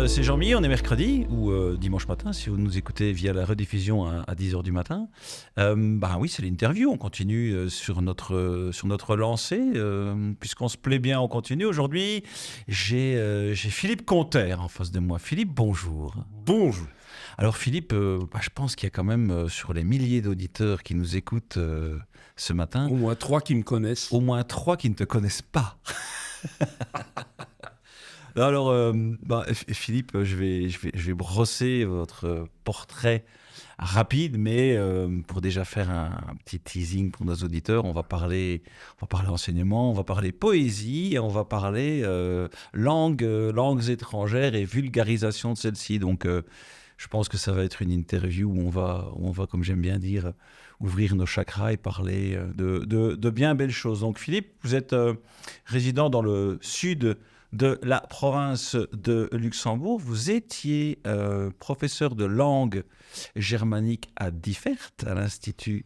c'est Jean-Mi, on est mercredi ou dimanche matin si vous nous écoutez via la rediffusion à 10h du matin. Oui, c'est l'interview, on continue sur notre lancée, puisqu'on se plaît bien, on continue. Aujourd'hui, j'ai Philippe Conter en face de moi. Philippe, bonjour. Bonjour. Alors Philippe, je pense qu'il y a quand même sur les milliers d'auditeurs qui nous écoutent ce matin... Au moins 3 qui me connaissent. Au moins 3 qui ne te connaissent pas. Alors, Philippe, je vais brosser votre portrait rapide, mais pour déjà faire un petit teasing pour nos auditeurs, on va parler enseignement, on va parler poésie, et on va parler langues étrangères et vulgarisation de celles-ci. Donc, je pense que ça va être une interview où on va, comme j'aime bien dire, ouvrir nos chakras et parler de bien belles choses. Donc, Philippe, vous êtes résident dans le sud de la province de Luxembourg. Vous étiez professeur de langue germanique à Differt, à l'Institut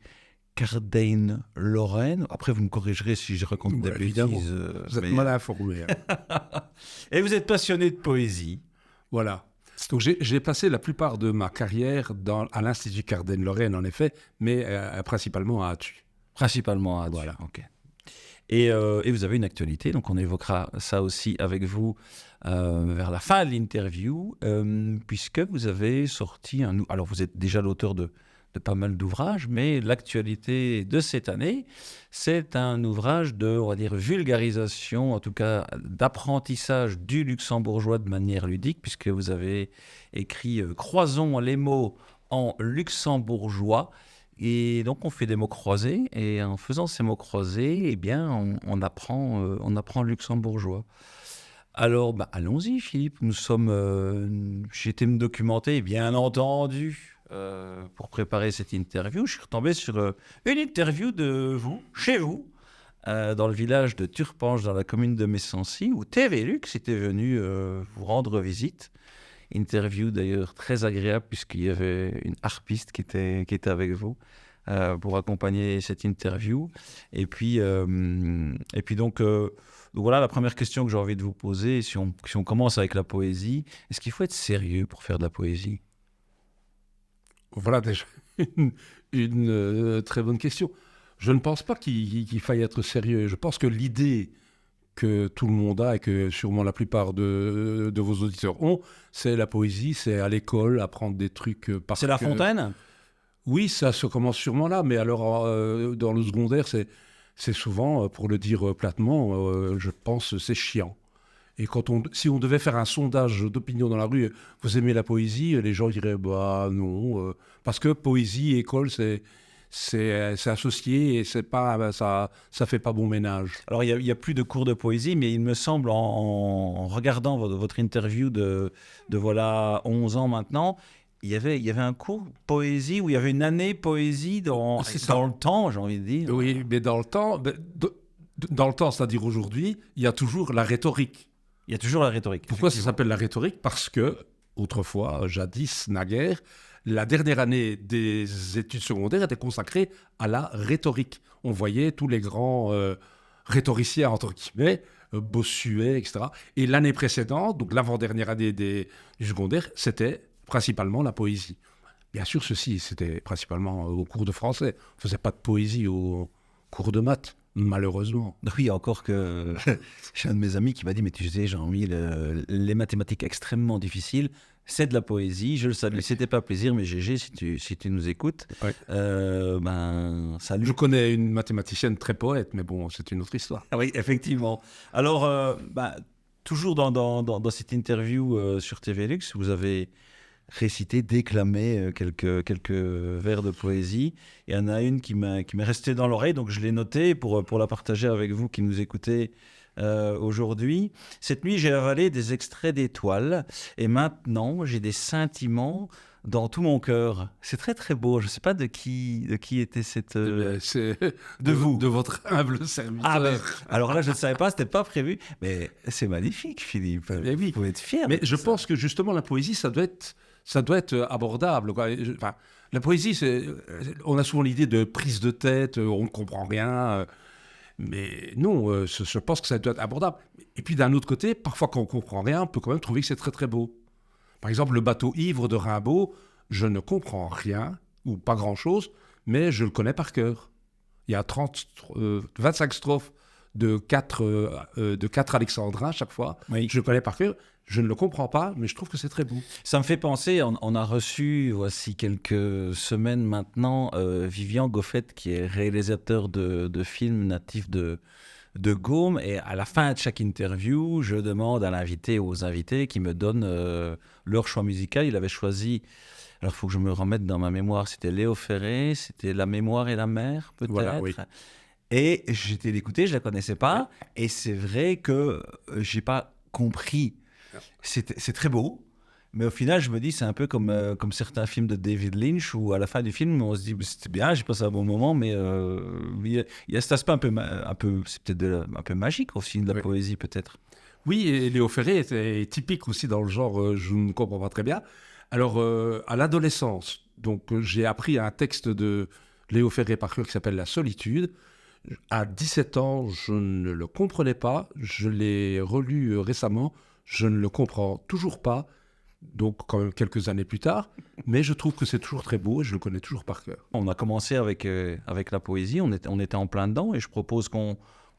Kardijn-Lorraine. Après, vous me corrigerez si je raconte des bêtises. Vous êtes mal informé. Et vous êtes passionné de poésie. Voilà. Donc j'ai passé la plupart de ma carrière à l'Institut Kardijn-Lorraine, en effet, mais principalement à Attu. Principalement à Attu, voilà. Ok. Et vous avez une actualité, donc on évoquera ça aussi avec vous vers la fin de l'interview, puisque vous avez sorti alors vous êtes déjà l'auteur de pas mal d'ouvrages, mais l'actualité de cette année, c'est un ouvrage de, on va dire, vulgarisation, en tout cas d'apprentissage du luxembourgeois de manière ludique, puisque vous avez écrit « Croisons les mots en luxembourgeois ». Et donc, on fait des mots croisés, et en faisant ces mots croisés, eh bien, on apprend le luxembourgeois. Alors, allons-y, Philippe. J'ai été me documenter, et bien entendu, pour préparer cette interview. Je suis retombé sur une interview de vous, chez vous, dans le village de Turpange, dans la commune de Messancy, où TVLux était venu vous rendre visite. Interview d'ailleurs très agréable puisqu'il y avait une harpiste qui était avec vous pour accompagner cette interview. Et puis donc voilà la première question que j'ai envie de vous poser. Si on commence avec la poésie, est-ce qu'il faut être sérieux pour faire de la poésie ? Voilà déjà une très bonne question. Je ne pense pas qu'il faille être sérieux. Je pense que l'idée que tout le monde a et que sûrement la plupart de vos auditeurs ont, c'est la poésie, c'est à l'école, apprendre des trucs par C'est La Fontaine ? Oui, ça se commence sûrement là, mais alors dans le secondaire, c'est souvent, pour le dire platement, je pense, c'est chiant. Et si on devait faire un sondage d'opinion dans la rue, vous aimez la poésie, les gens diraient, non, parce que poésie, école, c'est associé et c'est pas, ça fait pas bon ménage. Alors, il y a plus de cours de poésie, mais il me semble, en regardant votre interview de voilà 11 ans maintenant, il y avait un cours poésie où il y avait une année poésie dans le temps, j'ai envie de dire. Oui, mais dans le temps, c'est-à-dire aujourd'hui, il y a toujours la rhétorique. Il y a toujours la rhétorique. Pourquoi ça s'appelle la rhétorique ? Parce que, autrefois, jadis, naguère, la dernière année des études secondaires était consacrée à la rhétorique. On voyait tous les grands rhétoriciens, entre guillemets, Bossuet, etc. Et l'année précédente, donc l'avant-dernière année du secondaire, c'était principalement la poésie. Bien sûr, c'était principalement au cours de français. On ne faisait pas de poésie au cours de maths, malheureusement. Oui, encore que j'ai un de mes amis qui m'a dit « Mais tu sais, Jean-Mi, les mathématiques extrêmement difficiles, c'est de la poésie. » Je le salue. Oui. C'était pas plaisir, mais GG, si tu nous écoutes, oui. Salut. Je connais une mathématicienne très poète, mais bon, c'est une autre histoire. Oui, effectivement. Alors, toujours dans cette interview sur TVLux, vous avez déclamé quelques vers de poésie. Il y en a une qui m'est restée dans l'oreille, donc je l'ai notée pour la partager avec vous qui nous écoutez aujourd'hui. Cette nuit, j'ai avalé des extraits d'étoiles et maintenant, j'ai des scintillements dans tout mon cœur. C'est très très beau. Je ne sais pas de qui était cette... C'est de vous. De votre humble serviteur. Alors là, je ne savais pas, ce n'était pas prévu. Mais c'est magnifique, Philippe. Mais oui. Vous pouvez être fier. Mais je pense que justement, la poésie, ça doit être abordable. Enfin, la poésie, on a souvent l'idée de prise de tête, on ne comprend rien. Mais non, je pense que ça doit être abordable. Et puis d'un autre côté, parfois quand on ne comprend rien, on peut quand même trouver que c'est très très beau. Par exemple, le bateau ivre de Rimbaud, je ne comprends rien, ou pas grand-chose, mais je le connais par cœur. Il y a 25 strophes de 4 alexandrins chaque fois. Oui. Je le connais par cœur. Je ne le comprends pas, mais je trouve que c'est très beau. Ça me fait penser, on a reçu, voici quelques semaines maintenant, Vivian Goffet, qui est réalisateur de films natifs de Gaume. Et à la fin de chaque interview, je demande à l'invité ou aux invités qui me donnent leur choix musical. Il avait choisi, alors il faut que je me remette dans ma mémoire, c'était Léo Ferré, c'était La mémoire et la mer, peut-être. Voilà, oui. Et j'étais l'écouter, je ne la connaissais pas. Et c'est vrai que je n'ai pas compris. C'est très beau. Mais au final, je me dis, c'est un peu comme certains films de David Lynch où à la fin du film, on se dit, c'était bien, j'ai passé un bon moment, mais il y a cet aspect un peu c'est peut-être un peu magique aussi de la poésie, peut-être. Oui, et Léo Ferré est typique aussi dans le genre, je ne comprends pas très bien. Alors, à l'adolescence, donc j'ai appris un texte de Léo Ferré par cœur qui s'appelle La solitude. À 17 ans, je ne le comprenais pas. Je l'ai relu récemment. Je ne le comprends toujours pas. Donc, quand même quelques années plus tard. Mais je trouve que c'est toujours très beau et je le connais toujours par cœur. On a commencé avec la poésie, on était en plein dedans et je propose qu'on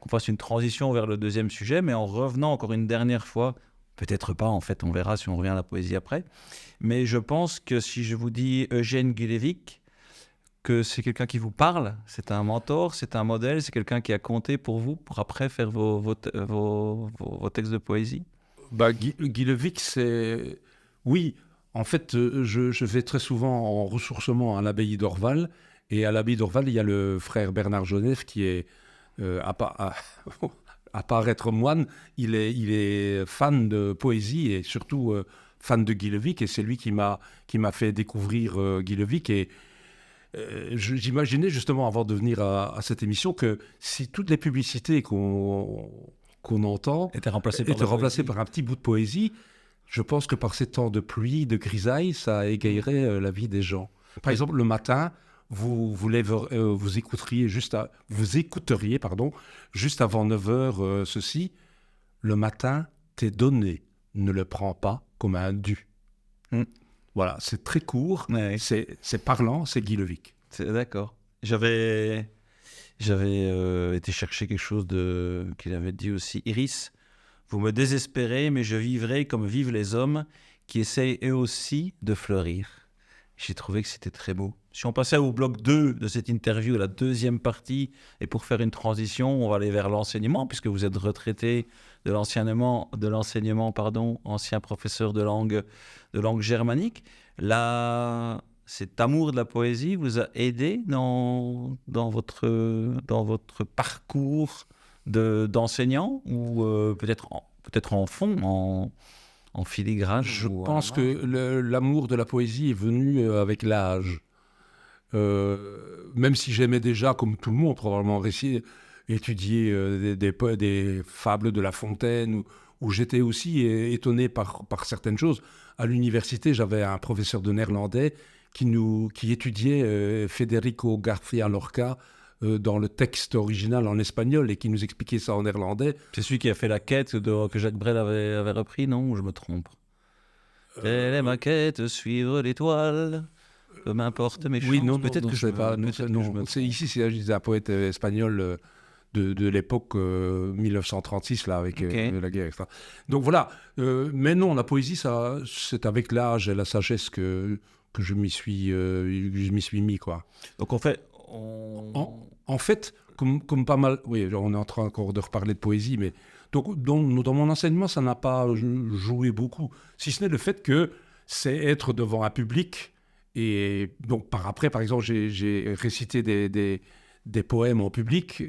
fasse une transition vers le deuxième sujet, mais en revenant encore une dernière fois, peut-être pas en fait, on verra si on revient à la poésie après, mais je pense que si je vous dis Eugène Gulevic, que c'est quelqu'un qui vous parle, c'est un mentor, c'est un modèle, c'est quelqu'un qui a compté pour vous, pour après faire vos textes de poésie. Guillevic, c'est... Oui, en fait, je vais très souvent en ressourcement à l'abbaye d'Orval. Et à l'abbaye d'Orval, il y a le frère Bernard Joseph qui est, à part être moine, il est fan de poésie et surtout fan de Guillevic. Et c'est lui qui m'a fait découvrir Guillevic. Et j'imaginais justement, avant de venir à cette émission, que si toutes les publicités qu'on entend était remplacé par un petit bout de poésie, je pense que par ces temps de pluie, de grisaille, ça égayerait la vie des gens. Par exemple, le matin, vous écouteriez juste avant 9h ceci. Le matin, t'es donné, ne le prends pas comme un dû. Voilà, c'est très court, c'est parlant, c'est Guillevic. D'accord. J'avais été chercher quelque chose qu'il avait dit aussi. Iris, vous me désespérez, mais je vivrai comme vivent les hommes qui essayent eux aussi de fleurir. J'ai trouvé que c'était très beau. Si on passait au bloc 2 de cette interview, la deuxième partie, et pour faire une transition, on va aller vers l'enseignement, puisque vous êtes retraité de l'enseignement, ancien professeur de langue germanique. Là, cet amour de la poésie vous a aidé dans votre parcours d'enseignant ou peut-être en fond, en filigrane. Je pense que l'amour de la poésie est venu avec l'âge. Même si j'aimais déjà, comme tout le monde, probablement étudier des fables de La Fontaine, où j'étais aussi étonné par certaines choses. À l'université, j'avais un professeur de néerlandais qui étudiait Federico García Lorca dans le texte original en espagnol et qui nous expliquait ça en néerlandais. C'est celui qui a fait la quête que Jacques Brel avait repris, non? Ou je me trompe? Telle est ma quête, suivre l'étoile, peu m'importe mes chances. Oui, non, peut-être que je sais pas. Ici, c'est un poète espagnol de l'époque 1936, là, avec la guerre, etc. Donc voilà. Mais non, la poésie, c'est avec l'âge et la sagesse que je m'y suis mis, quoi. Donc en fait, en fait, comme pas mal... Oui, on est en train encore de reparler de poésie, mais donc, dans mon enseignement, ça n'a pas joué beaucoup. Si ce n'est le fait que c'est être devant un public. Et donc, par exemple, j'ai récité des poèmes en public.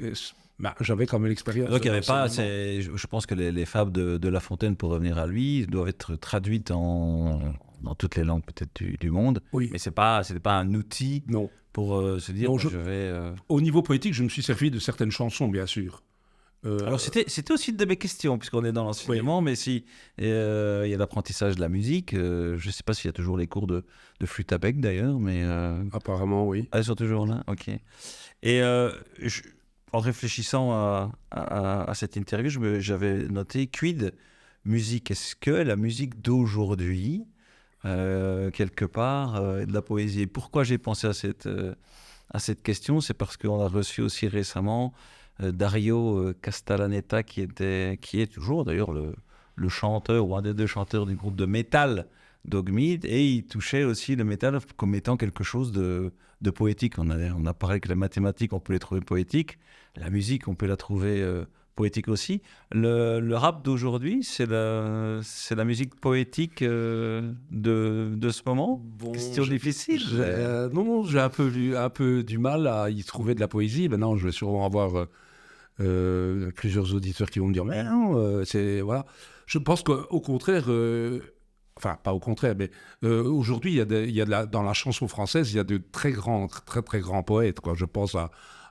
J'avais quand même l'expérience. Donc, il y avait pas... Je pense que les fables de La Fontaine, pour revenir à lui, doivent être traduites dans toutes les langues peut-être du monde. Oui. Mais c'était pas un outil pour se dire non, je vais... Au niveau poétique, je me suis servi de certaines chansons, bien sûr. Alors, c'était aussi une de mes questions, puisqu'on est dans l'enseignement, mais si il y a l'apprentissage de la musique, je ne sais pas s'il y a toujours les cours de flûte à bec d'ailleurs, mais... Apparemment, oui. Elles sont toujours là, ok. Et en réfléchissant à cette interview, j'avais noté, quid musique? Est-ce que la musique d'aujourd'hui quelque part, et de la poésie. Et pourquoi j'ai pensé à cette question? C'est parce qu'on a reçu aussi récemment Dario Castellaneta, qui est toujours d'ailleurs le chanteur ou un des deux chanteurs du groupe de métal Dogmeat, et il touchait aussi le métal comme étant quelque chose de poétique. On a parlé que les mathématiques, on peut les trouver poétiques, la musique, on peut la trouver poétique aussi. Le rap d'aujourd'hui, c'est la musique poétique de ce moment. Bon, Question difficile. non, j'ai un peu du mal à y trouver de la poésie. Maintenant, je vais sûrement avoir plusieurs auditeurs qui vont me dire, mais non, voilà. Je pense qu'au contraire, enfin, pas au contraire, mais aujourd'hui, dans la chanson française, il y a de très très grands poètes, quoi. Je pense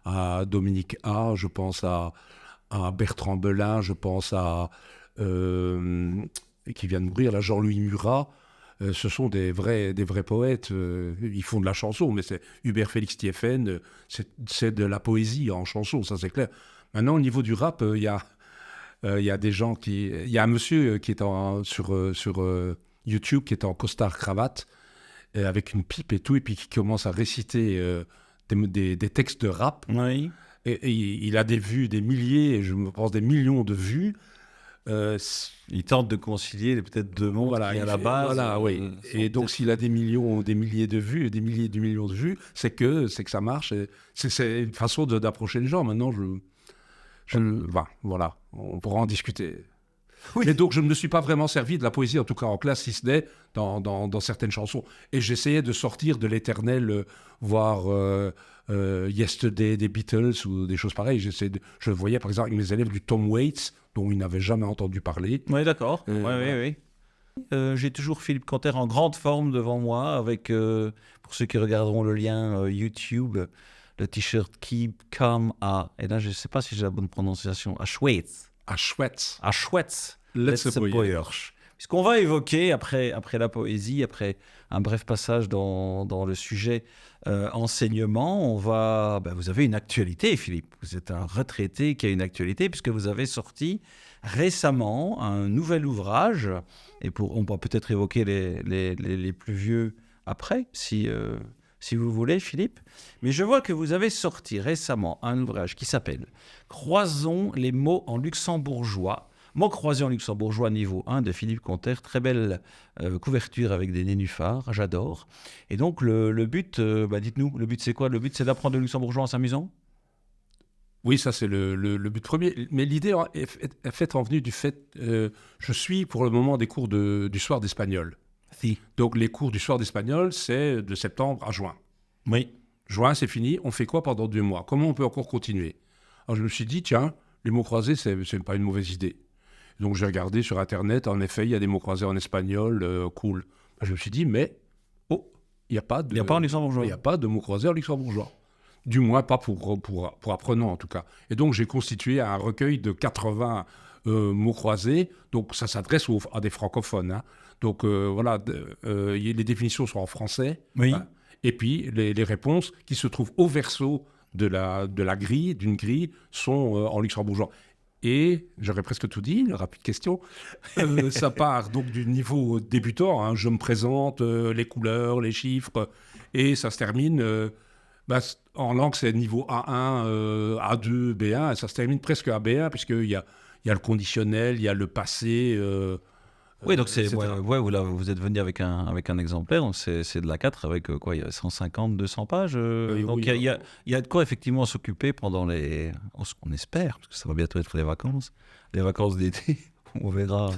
à Dominique A, je pense à Bertrand Belin, je pense qui vient de mourir, là, Jean-Louis Murat. Ce sont des vrais poètes. Ils font de la chanson, mais c'est Hubert Félix Thieffen, c'est de la poésie en chanson, ça c'est clair. Maintenant, au niveau du rap, il y a des gens il y a un monsieur qui est sur YouTube, qui est en costard cravate, avec une pipe et tout, et puis qui commence à réciter des textes de rap. Oui. Et il a des vues, des milliers, je me pense des millions de vues. Il tente de concilier peut-être deux mondes qui à la base. Voilà, oui. Et donc, s'il a des milliers de vues, des milliers de millions de vues, c'est que ça marche. C'est une façon d'approcher les gens. Maintenant, voilà, on pourra en discuter. Oui. Et donc, je ne me suis pas vraiment servi de la poésie, en tout cas en classe, si ce n'est dans certaines chansons. Et j'essayais de sortir de l'éternel, voire Yesterday des Beatles ou des choses pareilles. Je voyais, par exemple, avec mes élèves du Tom Waits, dont ils n'avaient jamais entendu parler. Oui, d'accord. Oui. J'ai toujours Philippe Canter en grande forme devant moi, avec, pour ceux qui regarderont le lien YouTube, le t-shirt Keep Calm et là, je ne sais pas si j'ai la bonne prononciation, à Schweitz. À Schweitz. Let's Boyersch. Puisqu'on va évoquer, après la poésie, après un bref passage dans le sujet enseignement, vous avez une actualité, Philippe. Vous êtes un retraité qui a une actualité, puisque vous avez sorti récemment un nouvel ouvrage, et on va peut-être évoquer les plus vieux après, si vous voulez, Philippe. Mais je vois que vous avez sorti récemment un ouvrage qui s'appelle « Croisons les mots en luxembourgeois ». Mots croisés en luxembourgeois niveau 1 de Philippe Canter. Très belle couverture avec des nénuphars, j'adore. Et donc le but, dites-nous, le but c'est quoi? Le but c'est d'apprendre le luxembourgeois en s'amusant? Oui, ça c'est le but premier. Mais l'idée est faite en venue du fait, je suis pour le moment des cours du soir d'espagnol. Si. Donc les cours du soir d'espagnol, c'est de septembre à juin. Oui. Juin, c'est fini. On fait quoi pendant 2 mois? Comment on peut encore continuer? Alors je me suis dit, tiens, les mots croisés, c'est pas une mauvaise idée. Donc j'ai regardé sur Internet, en effet, il y a des mots croisés en espagnol, cool. Je me suis dit, mais, il n'y a pas en luxembourgeois. Il n'y a pas de mots croisés en luxembourgeois. Du moins, pas pour apprenants, en tout cas. Et donc j'ai constitué un recueil de 80 mots croisés. Donc ça s'adresse à des francophones. Hein. Donc voilà, les définitions sont en français. Oui. Hein, et puis les réponses qui se trouvent au verso d'une grille, sont en luxembourgeois. Et, j'aurais presque tout dit, rapide question, ça part donc du niveau débutant, hein, je me présente, les couleurs, les chiffres, et ça se termine, en langue c'est niveau A1, A2, B1, et ça se termine presque à B1, puisqu'il y a le conditionnel, il y a le passé. Oui, donc vous êtes venu avec un exemplaire, donc c'est de l'A4 avec il y a 150, 200 pages. Donc il y a de quoi effectivement s'occuper pendant on espère, parce que ça va bientôt être les vacances d'été. On verra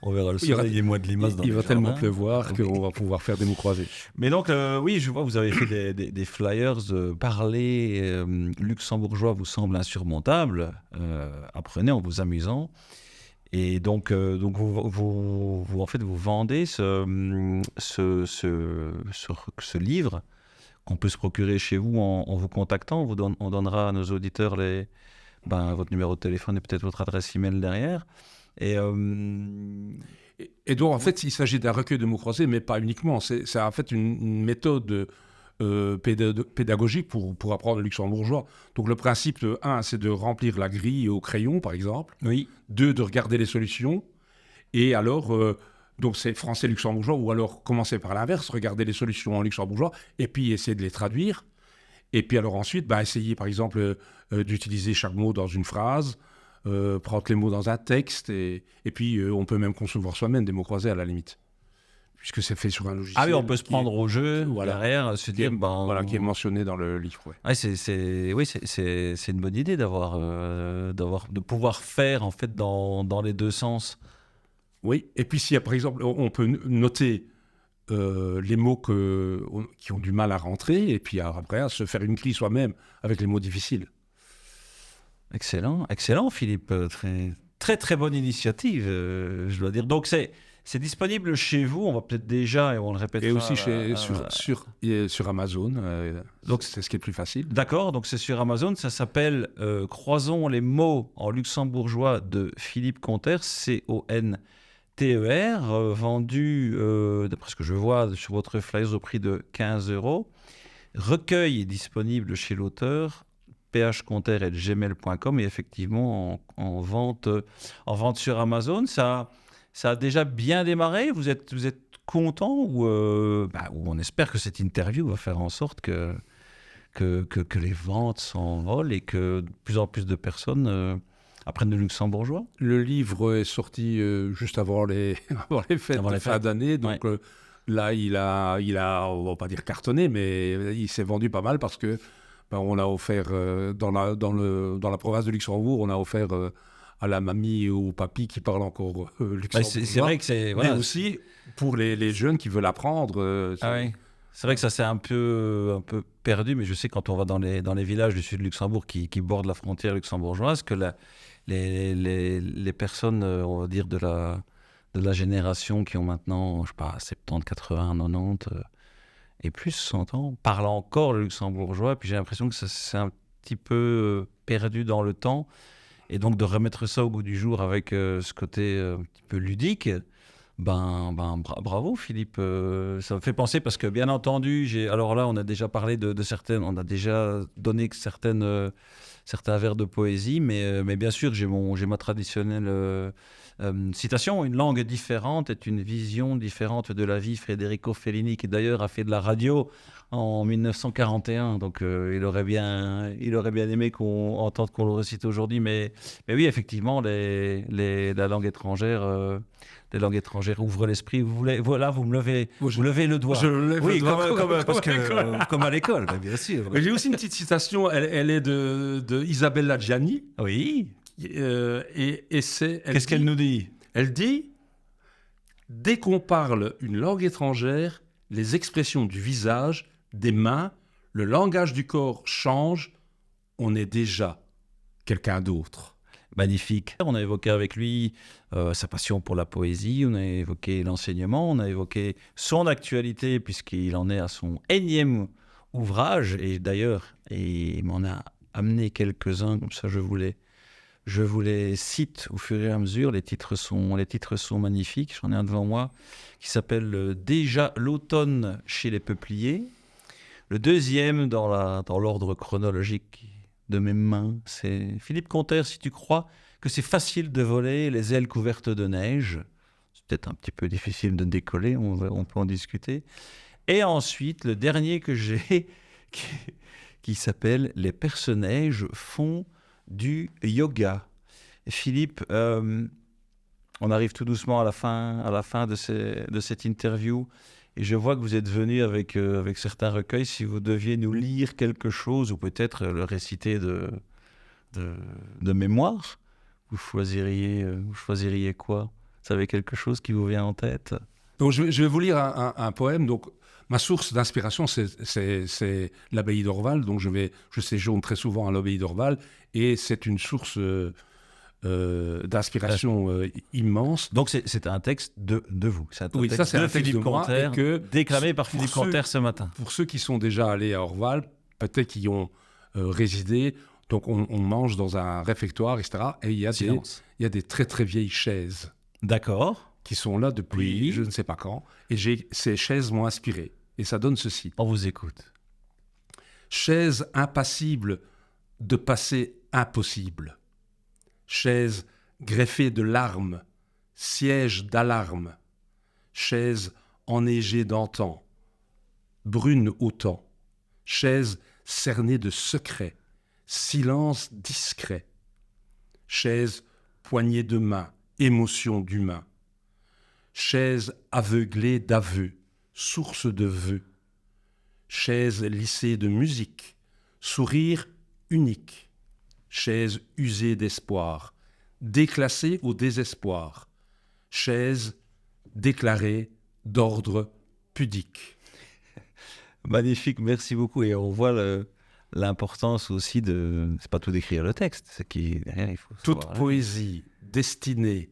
le soleil et les mois de limaces dans il les va jardins. tellement pleuvoir qu'on va pouvoir faire des mots croisés. Mais donc, oui, je vois, vous avez fait des flyers. Parler luxembourgeois vous semble insurmontable. Apprenez en vous amusant. Et donc vous en fait, vous vendez ce livre qu'on peut se procurer chez vous en vous contactant. On donnera à nos auditeurs votre numéro de téléphone et peut-être votre adresse email derrière. Et donc, en fait, il s'agit d'un recueil de mots croisés, mais pas uniquement. C'est en fait une méthode pédagogique pour apprendre le luxembourgeois. Donc, le principe, 1, c'est de remplir la grille au crayon, par exemple. Oui. 2, de regarder les solutions. Et alors, Donc c'est français-luxembourgeois, ou alors commencer par l'inverse, regarder les solutions en luxembourgeois, et puis essayer de les traduire. Et puis alors ensuite, essayer par exemple d'utiliser chaque mot dans une phrase, prendre les mots dans un texte, et puis on peut même concevoir soi-même des mots croisés à la limite, puisque c'est fait sur un logiciel. Ah oui, on peut se prendre au jeu, voilà, derrière, se dire... qui est mentionné dans le livre. Ouais. Ouais, c'est une bonne idée de pouvoir faire en fait dans les deux sens. Oui, et puis s'il y a par exemple, on peut noter les mots qui ont du mal à rentrer, et puis après à se faire une grille soi-même avec les mots difficiles. Excellent, excellent Philippe, très très très bonne initiative, je dois dire. Donc c'est disponible chez vous, on va peut-être déjà, et on le répétera. Et aussi sur Amazon, donc c'est ce qui est plus facile. D'accord, donc c'est sur Amazon, ça s'appelle Croisons les mots en luxembourgeois de Philippe Conter, Conter, vendu, d'après ce que je vois sur votre flyers, au prix de 15 €. Recueil est disponible chez l'auteur, phconter@gmail.com, et effectivement en vente sur Amazon. Ça a déjà bien démarré. Vous êtes content, ou on espère que cette interview va faire en sorte que les ventes s'envolent et que de plus en plus de personnes apprennent le luxembourgeois? Le livre est sorti juste avant les fêtes de fin d'année, donc là il a, on va pas dire cartonné, mais il s'est vendu pas mal parce que on a offert dans la province de Luxembourg, on a offert à la mamie ou au papy qui parle encore luxembourgeois. C'est vrai que c'est... Mais aussi pour les jeunes qui veulent apprendre. C'est vrai que ça s'est un peu perdu, mais je sais, quand on va dans les villages du sud de Luxembourg qui bordent la frontière luxembourgeoise, que les personnes, on va dire, de la génération qui ont maintenant, je sais pas, 70, 80, 90 et plus, 100 ans, parlent encore le luxembourgeois. Puis j'ai l'impression que ça s'est un petit peu perdu dans le temps. Et donc de remettre ça au goût du jour avec ce côté un petit peu ludique, bravo Philippe. Ça me fait penser parce que, bien entendu, alors là on a déjà parlé de certaines, on a déjà donné certains vers de poésie, mais bien sûr j'ai ma traditionnelle citation: une langue différente est une vision différente de la vie. Federico Fellini, qui d'ailleurs a fait de la radio en 1941, donc il aurait bien aimé qu'on entende qu'on le récite aujourd'hui, mais oui, effectivement, la langue étrangère, les langues étrangères ouvrent l'esprit. Vous me levez le doigt. Je lève oui, le doigt comme à l'école, bien sûr. J'ai aussi une petite citation, elle est de Isabella Gianni. Oui. Qu'est-ce qu'elle nous dit? Elle dit: dès qu'on parle une langue étrangère, les expressions du visage, des mains, le langage du corps changent. On est déjà quelqu'un d'autre. Magnifique. On a évoqué avec lui sa passion pour la poésie, on a évoqué l'enseignement, on a évoqué son actualité, puisqu'il en est à son énième ouvrage, et d'ailleurs, il m'en a amené quelques-uns, comme ça je vous les cite au fur et à mesure. Les titres sont magnifiques. J'en ai un devant moi qui s'appelle « Déjà l'automne chez les peupliers ». Le deuxième dans l'ordre chronologique de mes mains, c'est Philippe Conter, « Si tu crois que c'est facile de voler les ailes couvertes de neige ». C'est peut-être un petit peu difficile de décoller, on peut en discuter. Et ensuite, le dernier que j'ai, qui s'appelle « Les personnages font du yoga ». Philippe, on arrive tout doucement à la fin de cette interview, et je vois que vous êtes venu avec certains recueils. Si vous deviez nous lire quelque chose, ou peut-être le réciter de mémoire, vous choisiriez quoi? Vous avez quelque chose qui vous vient en tête? Donc je vais vous lire un poème. Donc ma source d'inspiration, c'est l'abbaye d'Orval. Donc je séjourne très souvent à l'abbaye d'Orval, et c'est une source d'inspiration immense. Donc c'est un texte de vous. C'est un oui, texte ça c'est de un texte Philippe de moi, Conter, déclamé par Philippe Conter ce matin. Pour ceux qui sont déjà allés à Orval, peut-être qui ont résidé, donc on mange dans un réfectoire, etc. Et il y a des très très vieilles chaises. D'accord. Qui sont là depuis je ne sais pas quand. Et ces chaises m'ont inspiré. Et ça donne ceci. On vous écoute. Chaise impassible de passé impossible. Chaise greffée de larmes, siège d'alarme. chaise enneigée d'antan, brune au temps, chaise cernée de secrets, silence discret, chaise poignée de main, émotion d'humain, chaise aveuglée d'aveux, source de vœux, chaise lissée de musique, sourire unique, chaise usée d'espoir, déclassée au désespoir, chaise déclarée d'ordre pudique. Magnifique, merci beaucoup. Et on voit l'importance aussi de... C'est pas tout d'écrire le texte, c'est qui derrière il faut Toute savoir, poésie destinée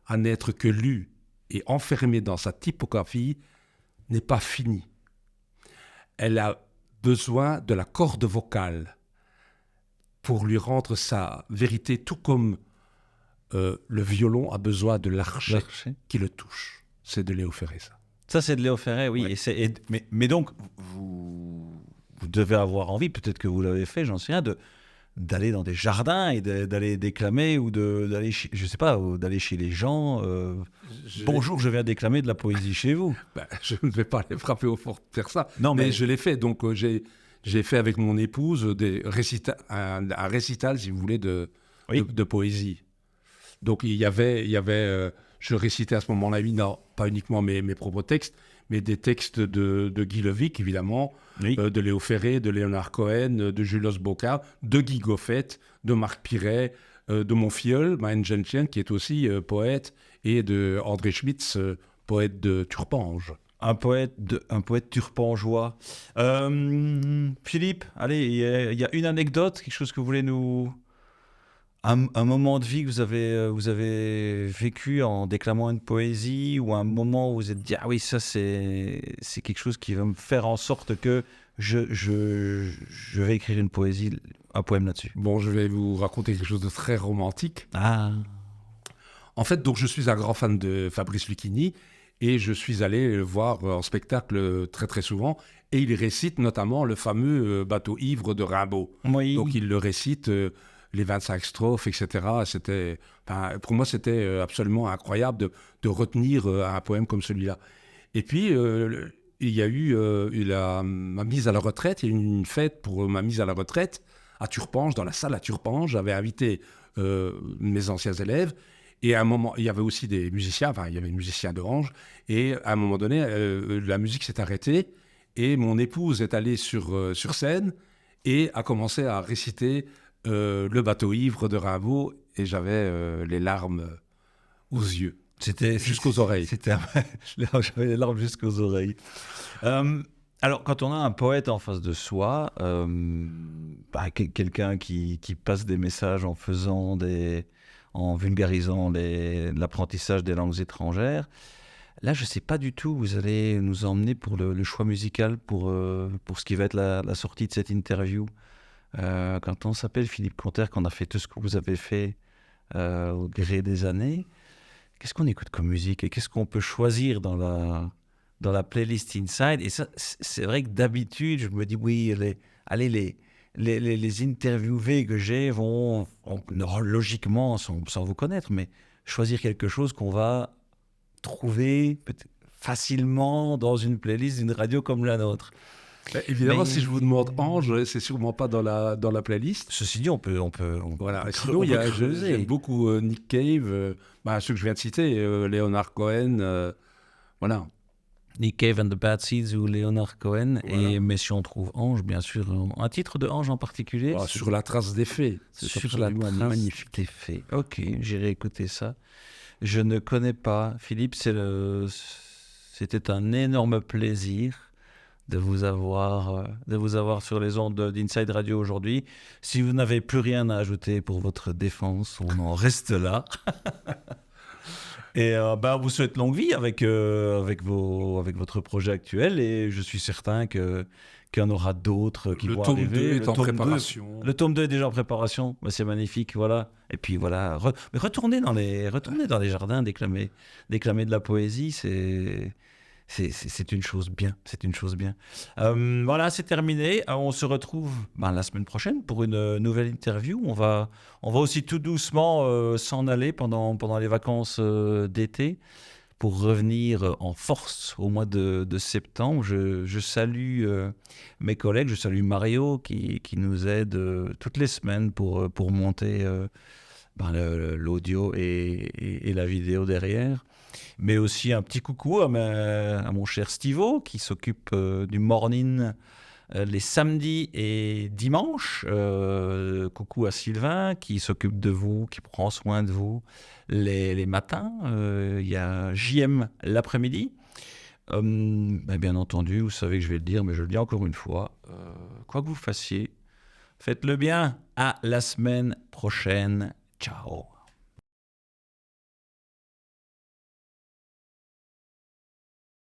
à n'être que lue et enfermée dans sa typographie n'est pas finie. Elle a besoin de la corde vocale pour lui rendre sa vérité, tout comme le violon a besoin de l'archet l'archet. qui le touche. C'est de Léo Ferré, ça. Ça, c'est de Léo Ferré, oui. Ouais. Mais donc, vous devez avoir envie, peut-être que vous l'avez fait, j'en sais rien, d'aller dans des jardins et d'aller déclamer ou d'aller, je sais pas, ou d'aller chez les gens. Bonjour, je viens déclamer de la poésie chez vous. Ben, je ne vais pas aller frapper au fort pour faire ça. Non, mais mais je l'ai fait. Donc, j'ai fait avec mon épouse un récital, si vous voulez, de poésie. Donc, il y avait je récitais à ce moment-là, non, pas uniquement mes propres textes, mais des textes de Guy Levic, évidemment, oui. De Léo Ferré, de Léonard Cohen, de Julos Bocard, de Guy Goffet, de Marc Piret, de mon filleul, Maën Gentian, qui est aussi poète, et de André Schmitz, poète de Turpange. Un poète turpangeois. Philippe, allez, il y a une anecdote, quelque chose que vous voulez nous... Un moment de vie que vous avez vécu en déclamant une poésie, ou un moment où vous vous êtes dit « Ah oui, ça c'est quelque chose qui va me faire en sorte que je vais écrire une poésie, un poème là-dessus. » Bon, je vais vous raconter quelque chose de très romantique. Ah. En fait, donc, je suis un grand fan de Fabrice Lucchini et je suis allé le voir en spectacle très très souvent. Et il récite notamment le fameux Bateau ivre de Rimbaud. Oui. Donc il le récite, les 25 strophes, etc. Pour moi, c'était absolument incroyable de retenir un poème comme celui-là. Et puis, il y a eu ma mise à la retraite. Il y a eu une fête pour ma mise à la retraite à Turpange, dans la salle à Turpange. J'avais invité mes anciens élèves. Et à un moment, il y avait aussi des musiciens, il y avait des musiciens d'Orange. Et à un moment donné, la musique s'est arrêtée. Et mon épouse est allée sur scène et a commencé à réciter le Bateau ivre de Rimbaud. Et j'avais les larmes aux yeux. Jusqu'aux oreilles. J'avais les larmes jusqu'aux oreilles. Alors, quand on a un poète en face de soi, quelqu'un qui passe des messages en vulgarisant l'apprentissage des langues étrangères, là, je ne sais pas du tout où vous allez nous emmener pour le choix musical, pour ce qui va être la sortie de cette interview. Quand on s'appelle Philippe Clotaire, qu'on a fait tout ce que vous avez fait au gré des années, qu'est-ce qu'on écoute comme musique et qu'est-ce qu'on peut choisir dans la playlist Inside? Et ça, c'est vrai que d'habitude, je me dis, oui, les interviewés que j'ai vont logiquement, sans vous connaître, mais choisir quelque chose qu'on va trouver facilement dans une playlist d'une radio comme la nôtre. Évidemment, si je vous demande Ange, c'est sûrement pas dans la playlist. Ceci dit, on peut voilà. Sinon, j'aime beaucoup Nick Cave, ceux que je viens de citer, Léonard Cohen, voilà. Nick Cave and the Bad Seeds ou Léonard Cohen. Voilà. Mais si on trouve Ange, bien sûr, un titre de Ange en particulier. Sur la trace des faits. Sur la trace des faits. Ok, j'irai écouter ça. Je ne connais pas. Philippe, c'était un énorme plaisir de vous avoir sur les ondes d'Inside Radio aujourd'hui. Si vous n'avez plus rien à ajouter pour votre défense, on en reste là. Et on vous souhaite longue vie avec votre projet actuel, et je suis certain qu'il y en aura d'autres qui vont arriver. Le tome 2 est en préparation. Le tome 2 est déjà en préparation. C'est magnifique, voilà. Et puis voilà, mais retournez dans les jardins, déclamer de la poésie, c'est une chose bien. Voilà, c'est terminé. On se retrouve la semaine prochaine pour une nouvelle interview. On va aussi tout doucement s'en aller pendant les vacances d'été, pour revenir en force au mois de septembre. Je salue mes collègues, je salue Mario qui nous aide toutes les semaines pour monter l'audio et la vidéo derrière. Mais aussi un petit coucou à mon cher Stivo qui s'occupe du morning les samedis et dimanches. Coucou à Sylvain qui s'occupe de vous, qui prend soin de vous les matins. Il y a JM l'après-midi. Bien entendu, vous savez que je vais le dire, mais je le dis encore une fois. Quoi que vous fassiez, faites-le bien. À la semaine prochaine. Ciao.